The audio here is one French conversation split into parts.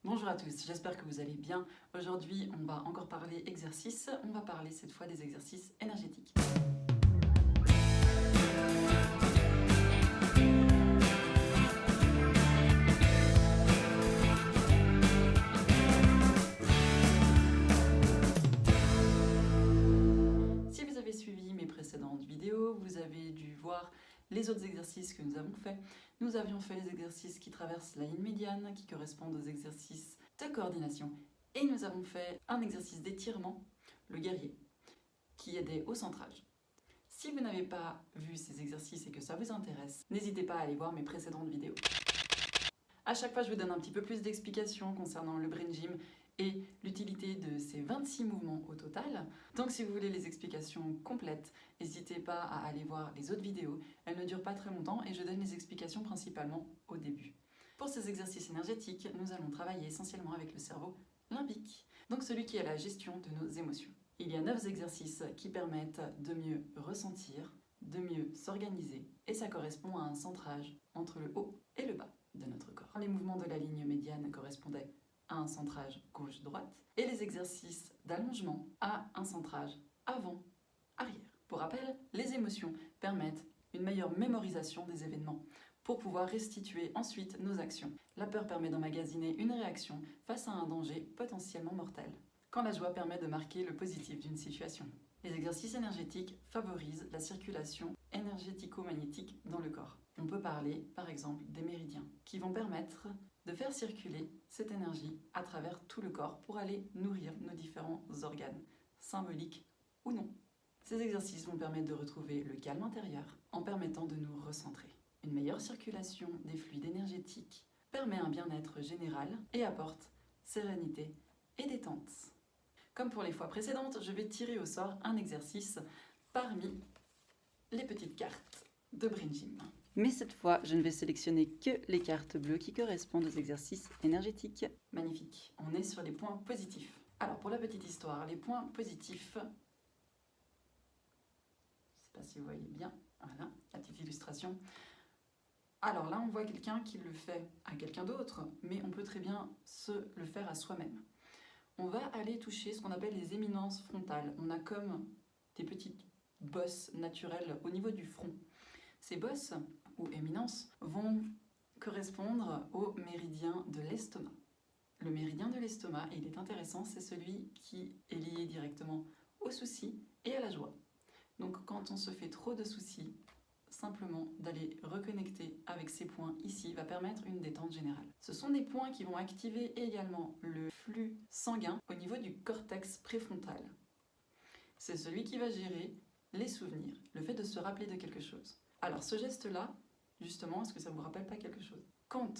Bonjour à tous, j'espère que vous allez bien. Aujourd'hui, on va encore parler exercices. On va parler cette fois des exercices énergétiques. Si vous avez suivi mes précédentes vidéos, vous avez dû voir les autres exercices que nous avons faits. Nous avions fait les exercices qui traversent la ligne médiane, qui correspondent aux exercices de coordination. Et nous avons fait un exercice d'étirement, le guerrier, qui aidait au centrage. Si vous n'avez pas vu ces exercices et que ça vous intéresse, n'hésitez pas à aller voir mes précédentes vidéos. À chaque fois, je vous donne un petit peu plus d'explications concernant le Brain Gym et l'utilité de ces 26 mouvements au total. Donc si vous voulez les explications complètes, n'hésitez pas à aller voir les autres vidéos. Elles ne durent pas très longtemps et je donne les explications principalement au début. Pour ces exercices énergétiques, nous allons travailler essentiellement avec le cerveau limbique, donc celui qui a la gestion de nos émotions. Il y a 9 exercices qui permettent de mieux ressentir, de mieux s'organiser, et ça correspond à un centrage entre le haut et le bas de notre corps. Les mouvements de la ligne médiane correspondaient à un centrage gauche-droite, et les exercices d'allongement à un centrage avant-arrière. Pour rappel, les émotions permettent une meilleure mémorisation des événements pour pouvoir restituer ensuite nos actions. La peur permet d'emmagasiner une réaction face à un danger potentiellement mortel, quand la joie permet de marquer le positif d'une situation. Les exercices énergétiques favorisent la circulation énergético-magnétique dans le corps. On peut parler, par exemple, des méridiens, qui vont permettre de faire circuler cette énergie à travers tout le corps pour aller nourrir nos différents organes, symboliques ou non. Ces exercices vont permettre de retrouver le calme intérieur en permettant de nous recentrer. Une meilleure circulation des fluides énergétiques permet un bien-être général et apporte sérénité et détente. Comme pour les fois précédentes, je vais tirer au sort un exercice parmi les petites cartes de Brain Gym. Mais cette fois, je ne vais sélectionner que les cartes bleues qui correspondent aux exercices énergétiques. Magnifique, on est sur les points positifs. Alors pour la petite histoire, les points positifs, je ne sais pas si vous voyez bien, voilà, la petite illustration. Alors là, on voit quelqu'un qui le fait à quelqu'un d'autre, mais on peut très bien le faire à soi-même. On va aller toucher ce qu'on appelle les éminences frontales. On a comme des petites bosses naturelles au niveau du front. Ces bosses, ou éminences, vont correspondre au méridien de l'estomac. Le méridien de l'estomac, il est intéressant, c'est celui qui est lié directement aux soucis et à la joie. Donc quand on se fait trop de soucis, simplement d'aller reconnecter avec ces points ici va permettre une détente générale. Ce sont des points qui vont activer également le flux sanguin au niveau du cortex préfrontal. C'est celui qui va gérer les souvenirs, le fait de se rappeler de quelque chose. Alors ce geste-là, justement, est-ce que ça ne vous rappelle pas quelque chose? Quand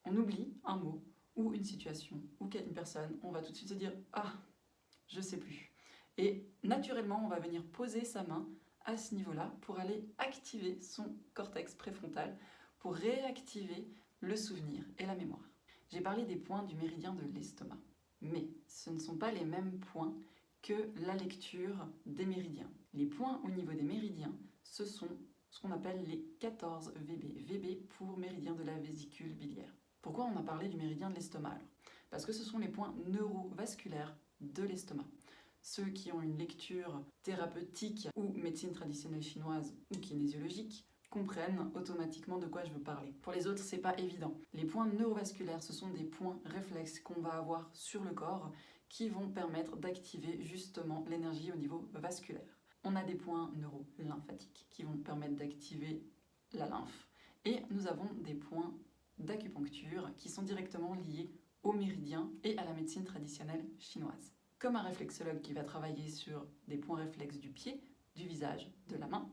on oublie un mot ou une situation ou une personne, on va tout de suite se dire « Ah, je ne sais plus ». Et naturellement, on va venir poser sa main à ce niveau-là pour aller activer son cortex préfrontal, pour réactiver le souvenir et la mémoire. J'ai parlé des points du méridien de l'estomac, mais ce ne sont pas les mêmes points que la lecture des méridiens. Les points au niveau des méridiens, ce sont ce qu'on appelle les 14 VB. VB pour méridien de la vésicule biliaire. Pourquoi on a parlé du méridien de l'estomac? Parce que ce sont les points neurovasculaires de l'estomac. Ceux qui ont une lecture thérapeutique ou médecine traditionnelle chinoise ou kinésiologique comprennent automatiquement de quoi je veux parler. Pour les autres, c'est pas évident. Les points neurovasculaires, ce sont des points réflexes qu'on va avoir sur le corps qui vont permettre d'activer justement l'énergie au niveau vasculaire. On a des points neurolymphatiques qui vont permettre d'activer la lymphe. Et nous avons des points d'acupuncture qui sont directement liés aux méridiens et à la médecine traditionnelle chinoise. Comme un réflexologue qui va travailler sur des points réflexes du pied, du visage, de la main,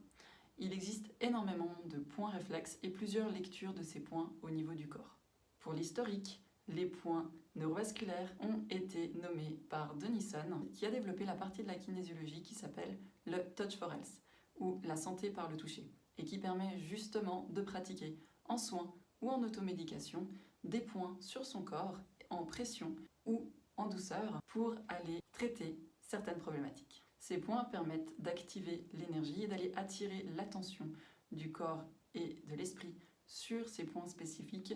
il existe énormément de points réflexes et plusieurs lectures de ces points au niveau du corps. Pour l'historique, les points neurovasculaires ont été nommés par Denison, qui a développé la partie de la kinésiologie qui s'appelle le Touch for Health, ou la santé par le toucher, et qui permet justement de pratiquer en soins ou en automédication des points sur son corps en pression ou en douceur pour aller traiter certaines problématiques. Ces points permettent d'activer l'énergie et d'aller attirer l'attention du corps et de l'esprit sur ces points spécifiques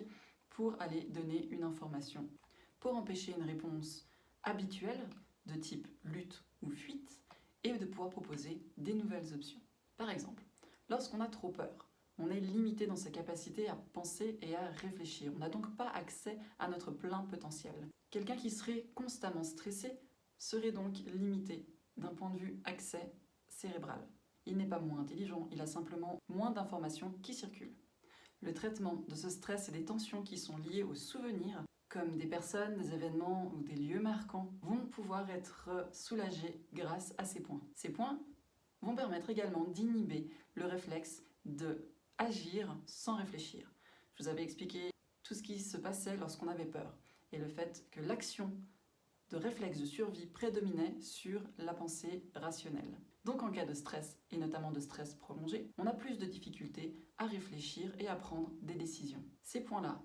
pour aller donner une information pour empêcher une réponse habituelle de type lutte ou fuite et de pouvoir proposer des nouvelles options. Par exemple, lorsqu'on a trop peur, on est limité dans sa capacité à penser et à réfléchir. On n'a donc pas accès à notre plein potentiel. Quelqu'un qui serait constamment stressé serait donc limité d'un point de vue accès cérébral. Il n'est pas moins intelligent, il a simplement moins d'informations qui circulent. Le traitement de ce stress et des tensions qui sont liées aux souvenirs, comme des personnes, des événements ou des lieux marquants, vont pouvoir être soulagés grâce à ces points. Ces points vont permettre également d'inhiber le réflexe de agir sans réfléchir. Je vous avais expliqué tout ce qui se passait lorsqu'on avait peur et le fait que l'action de réflexe de survie prédominait sur la pensée rationnelle. Donc en cas de stress, et notamment de stress prolongé, on a plus de difficultés à réfléchir et à prendre des décisions. Ces points-là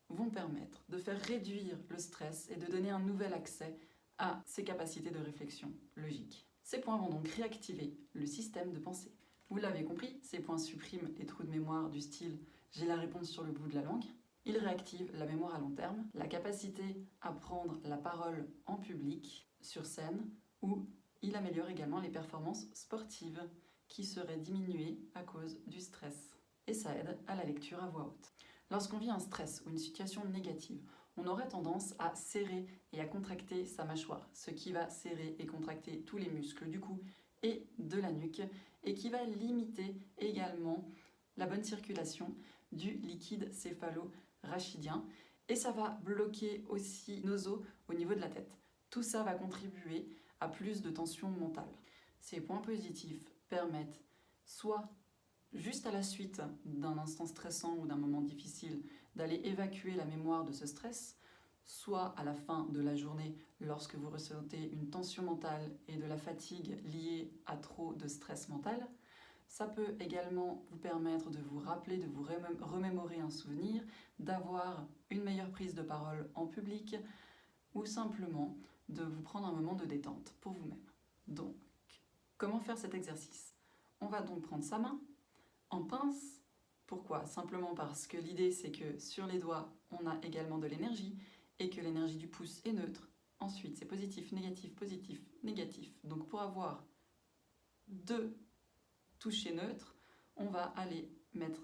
vont permettre de faire réduire le stress et de donner un nouvel accès à ses capacités de réflexion logique. Ces points vont donc réactiver le système de pensée. Vous l'avez compris, ces points suppriment les trous de mémoire du style « j'ai la réponse sur le bout de la langue ». Ils réactivent la mémoire à long terme, la capacité à prendre la parole en public, sur scène, ou il améliore également les performances sportives qui seraient diminuées à cause du stress. Et ça aide à la lecture à voix haute. Lorsqu'on vit un stress ou une situation négative, on aurait tendance à serrer et à contracter sa mâchoire, ce qui va serrer et contracter tous les muscles du cou et de la nuque, et qui va limiter également la bonne circulation du liquide céphalo-rachidien, et ça va bloquer aussi nos os au niveau de la tête. Tout ça va contribuer à plus de tension mentale. Ces points positifs permettent soit juste à la suite d'un instant stressant ou d'un moment difficile d'aller évacuer la mémoire de ce stress, soit à la fin de la journée lorsque vous ressentez une tension mentale et de la fatigue liée à trop de stress mental. Ça peut également vous permettre de vous rappeler, de vous remémorer un souvenir, d'avoir une meilleure prise de parole en public ou simplement de vous prendre un moment de détente pour vous-même. Donc, comment faire cet exercice? On va donc prendre sa main en pince. Pourquoi? Simplement parce que l'idée c'est que sur les doigts, on a également de l'énergie et que l'énergie du pouce est neutre. Ensuite, c'est positif, négatif, négatif. Donc pour avoir deux toucher neutre, on va aller mettre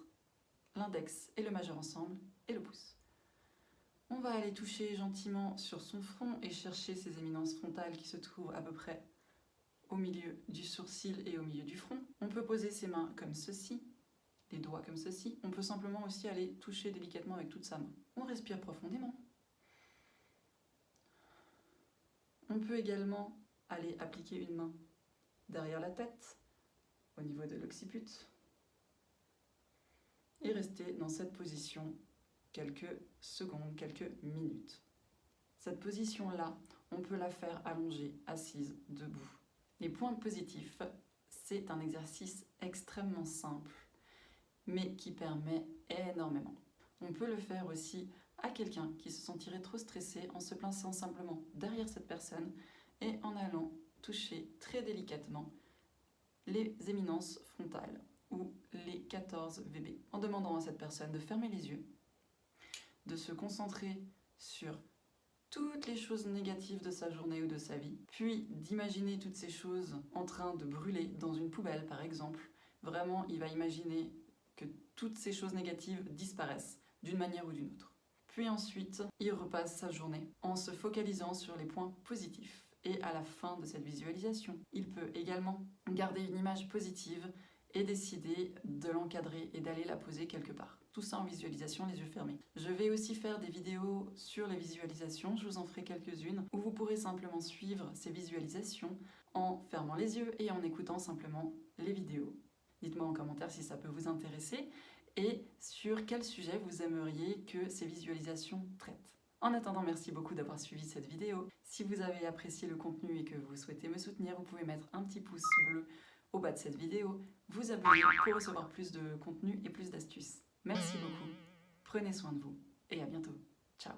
l'index et le majeur ensemble et le pouce. On va aller toucher gentiment sur son front et chercher ces éminences frontales qui se trouvent à peu près au milieu du sourcil et au milieu du front. On peut poser ses mains comme ceci, les doigts comme ceci. On peut simplement aussi aller toucher délicatement avec toute sa main. On respire profondément. On peut également aller appliquer une main derrière la tête, au niveau de l'occiput, et rester dans cette position quelques secondes, quelques minutes. Cette position-là, on peut la faire allongée, assise, debout. Les points positifs, c'est un exercice extrêmement simple, mais qui permet énormément. On peut le faire aussi à quelqu'un qui se sentirait trop stressé en se plaçant simplement derrière cette personne et en allant toucher très délicatement les éminences frontales ou les 14 VB, en demandant à cette personne de fermer les yeux, de se concentrer sur toutes les choses négatives de sa journée ou de sa vie, puis d'imaginer toutes ces choses en train de brûler dans une poubelle par exemple. Vraiment, il va imaginer que toutes ces choses négatives disparaissent d'une manière ou d'une autre. Puis ensuite, il repasse sa journée en se focalisant sur les points positifs. Et à la fin de cette visualisation, il peut également garder une image positive et décider de l'encadrer et d'aller la poser quelque part. Tout ça en visualisation, les yeux fermés. Je vais aussi faire des vidéos sur les visualisations, je vous en ferai quelques-unes, où vous pourrez simplement suivre ces visualisations en fermant les yeux et en écoutant simplement les vidéos. Dites-moi en commentaire si ça peut vous intéresser et sur quel sujet vous aimeriez que ces visualisations traitent. En attendant, merci beaucoup d'avoir suivi cette vidéo. Si vous avez apprécié le contenu et que vous souhaitez me soutenir, vous pouvez mettre un petit pouce bleu au bas de cette vidéo, vous abonner pour recevoir plus de contenu et plus d'astuces. Merci beaucoup, prenez soin de vous et à bientôt. Ciao.